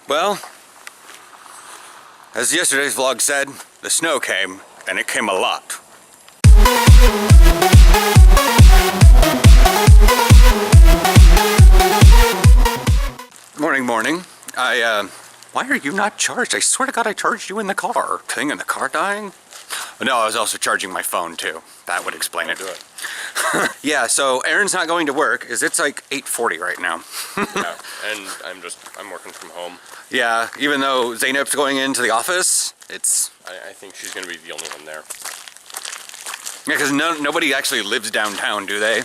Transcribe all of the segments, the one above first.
Well, as yesterday's vlog said, the snow came, and it came a lot. Morning. Why are you not charged? I swear to God I charged you in the car. Thing in the car dying? No, I was also charging my phone too. That would explain it. Yeah, so Aaron's not going to work, it's like 8:40 right now. Yeah, and I'm working from home. Yeah, even though Zainab's going into the office, I think she's gonna be the only one there. Yeah, because nobody actually lives downtown, do they?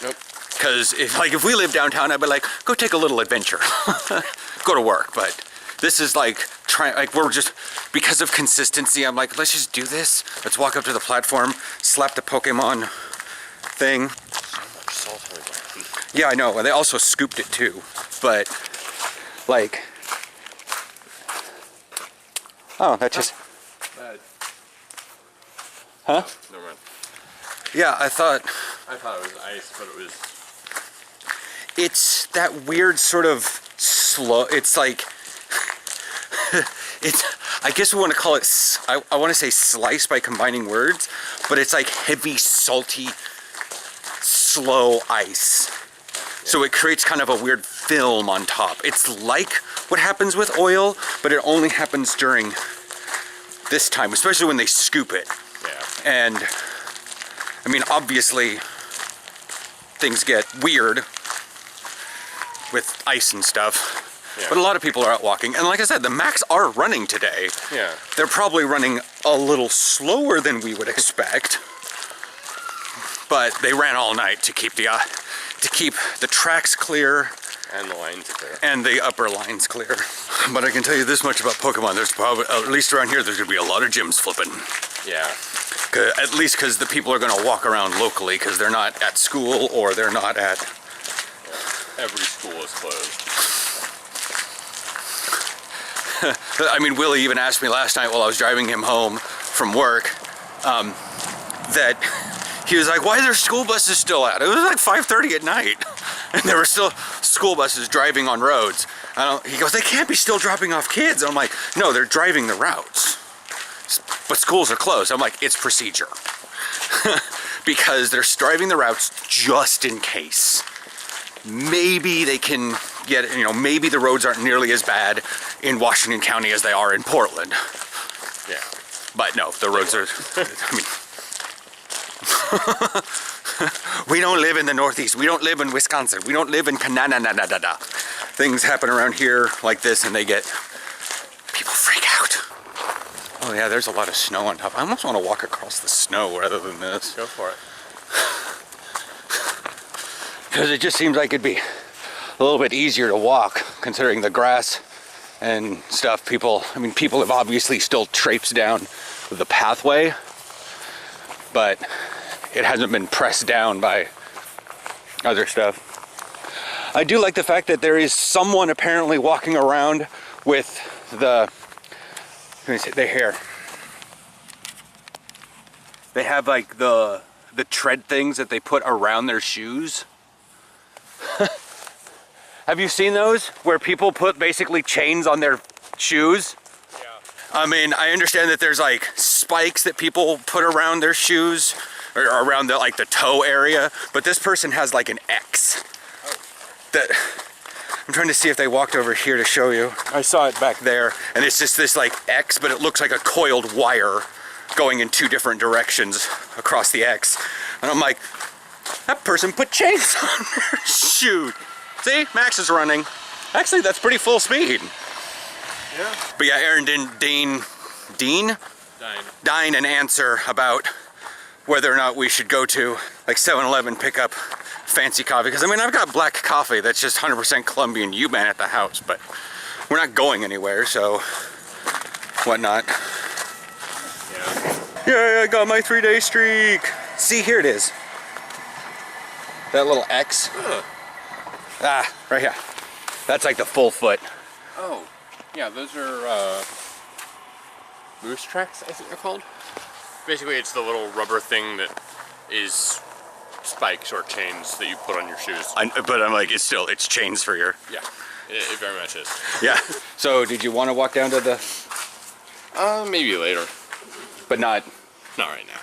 Nope. Because if we live downtown, I'd be like, go take a little adventure, go to work. But this is we're just, because of consistency, I'm like, let's just do this. Let's walk up to the platform, slap the Pokemon thing. So much salt everywhere. Yeah, I know, and they also scooped it too. But, oh, that just... Huh? Never mind. Yeah, I thought it was ice, but it was... It's that weird sort of slow, it's like, I guess we want to call it, I want to say slice by combining words, but it's like heavy, salty, slow ice. So it creates kind of a weird film on top. It's like what happens with oil, but it only happens during this time, especially when they scoop it. Yeah. And, I mean, obviously, things get weird with ice and stuff, yeah. But a lot of people are out walking, and like I said, the Macs are running today. Yeah. They're probably running a little slower than we would expect, but they ran all night to keep the tracks clear and the lines clear and the upper lines clear. But I can tell you this much about Pokemon: there's probably, at least around here, there's gonna be a lot of gyms flipping. Yeah. At least because the people are gonna walk around locally because they're not at school or they're not at. Every school is closed. I mean, Willie even asked me last night while I was driving him home from work, that he was like, why are there school buses still out? It was like 5:30 at night, and there were still school buses driving on roads. He goes, they can't be still dropping off kids. And I'm like, no, they're driving the routes. But schools are closed. I'm like, it's procedure. Because they're driving the routes just in case. Maybe they can get, maybe the roads aren't nearly as bad in Washington County as they are in Portland. Yeah. But no, the roads are, we don't live in the Northeast. We don't live in Wisconsin. We don't live in Canada. Things happen around here like this and people freak out. Oh yeah, there's a lot of snow on top. I almost want to walk across the snow rather than this. Go for it. Because it just seems like it'd be a little bit easier to walk, considering the grass and stuff. People have obviously still traipsed down the pathway, but it hasn't been pressed down by other stuff. I do like the fact that there is someone apparently walking around with the hair. They have like the tread things that they put around their shoes. Have you seen those where people put basically chains on their shoes? Yeah. I mean, I understand that there's like spikes that people put around their shoes or around the toe area, but this person has like an X. Oh. That I'm trying to see if they walked over here to show you. I saw it back there, and it's just this like X, but it looks like a coiled wire going in two different directions across the X. And I'm like, that person put chains on their shoe. See, Max is running. Actually, that's pretty full speed. Yeah. But yeah, Aaron didn't dine an answer about whether or not we should go to like 7-Eleven, pick up fancy coffee. Because I mean, I've got black coffee that's just 100% Colombian U-Man at the house, but we're not going anywhere, so whatnot. Yeah. Yeah, I got my 3-day streak. See, here it is. That little X. Ugh. Ah, right here. That's like the full foot. Oh, yeah, those are moose tracks, I think they're called. Basically, it's the little rubber thing that is spikes or chains that you put on your shoes. But I'm like, it's chains for your... Yeah. It very much is. Yeah. So did you want to walk down to the... Maybe later. But not... Not right now.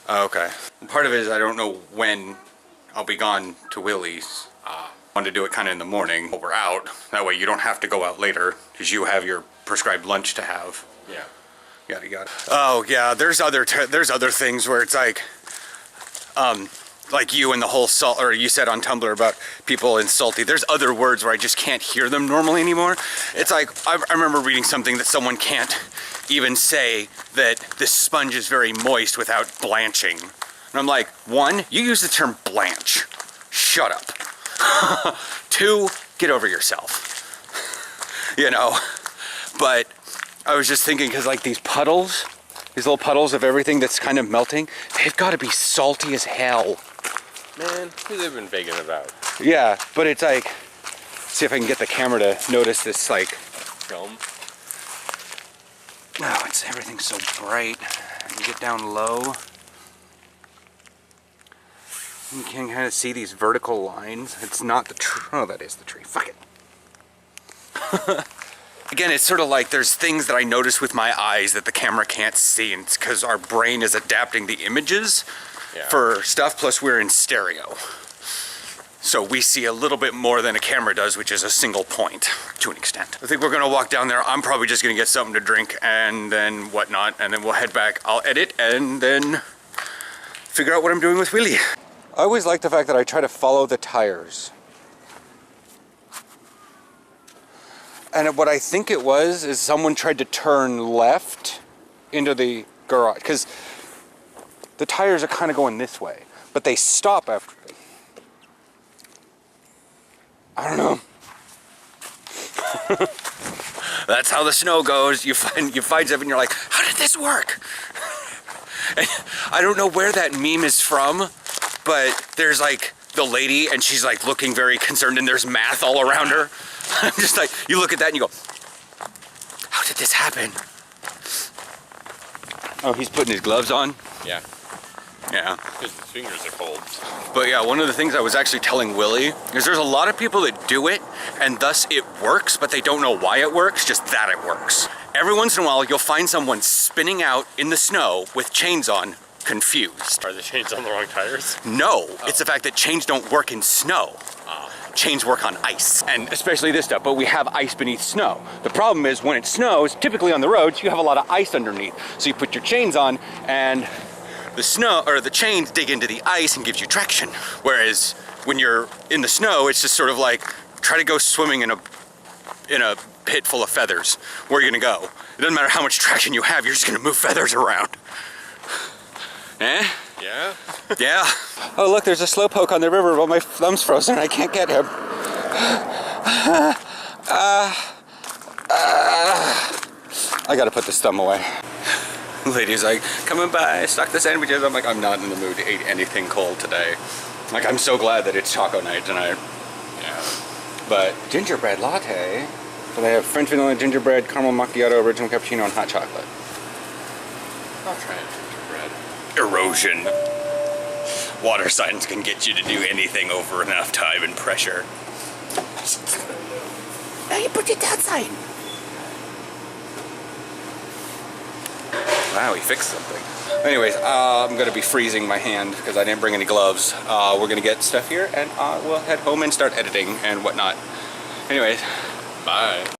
Oh, okay. Part of it is I don't know when I'll be gone to Willie's. I want to do it kind of in the morning while we're out. That way you don't have to go out later because you have your prescribed lunch to have. Yeah. Yada yada. Oh yeah, there's other things where it's like you and the whole salt, or you said on Tumblr about people in salty. There's other words where I just can't hear them normally anymore. It's like I remember reading something that someone can't even say that this sponge is very moist without blanching. And I'm like, one, you use the term blanch. Shut up. Two, get over yourself. You know? But I was just thinking, because like these puddles, these little puddles of everything that's kind of melting, they've got to be salty as hell. Man, who they've been begging about? Yeah, but it's like, see if I can get the camera to notice this like Film. Oh, everything's so bright. You get down low. You can kind of see these vertical lines. It's not the tree. Oh, that is the tree. Fuck it. Again, it's sort of like there's things that I notice with my eyes that the camera can't see, and it's because our brain is adapting the images for stuff, plus we're in stereo. So we see a little bit more than a camera does, which is a single point, to an extent. I think we're gonna walk down there. I'm probably just gonna get something to drink and then whatnot, and then we'll head back. I'll edit and then figure out what I'm doing with Willie. I always like the fact that I try to follow the tires. And what I think it was is someone tried to turn left into the garage, because the tires are kind of going this way, but they stop after. I don't know. That's how the snow goes. You find something and you're like, how did this work? And I don't know where that meme is from, but there's like the lady and she's like looking very concerned and there's math all around her. I'm just like, you look at that and you go, how did this happen? Oh, he's putting his gloves on? Yeah. Yeah. His fingers are cold. But yeah, one of the things I was actually telling Willie is there's a lot of people that do it and thus it works, but they don't know why it works, just that it works. Every once in a while, you'll find someone spinning out in the snow with chains on, confused. Are the chains on the wrong tires? No, it's the fact that chains don't work in snow. Chains work on ice, and especially this stuff, but we have ice beneath snow. The problem is when it snows, typically on the roads, you have a lot of ice underneath. So you put your chains on and the snow, or the chains dig into the ice and gives you traction. Whereas when you're in the snow, it's just sort of like, try to go swimming in a pit full of feathers. Where are you gonna go? It doesn't matter how much traction you have, you're just gonna move feathers around. Eh? Yeah? Yeah. Oh look, there's a slowpoke on the river, but my thumb's frozen and I can't get him. I gotta put this thumb away. Lady's like, coming by, stock the sandwiches. I'm like, I'm not in the mood to eat anything cold today. Like, I'm so glad that it's taco night tonight. Yeah. But gingerbread latte. So they have French vanilla gingerbread, caramel macchiato, original cappuccino, and hot chocolate. I'll try gingerbread. Erosion. Water signs can get you to do anything over enough time and pressure. Now you put your down sign. Wow, he fixed something. Anyways, I'm gonna be freezing my hand because I didn't bring any gloves. We're gonna get stuff here and we'll head home and start editing and whatnot. Anyways, Bye.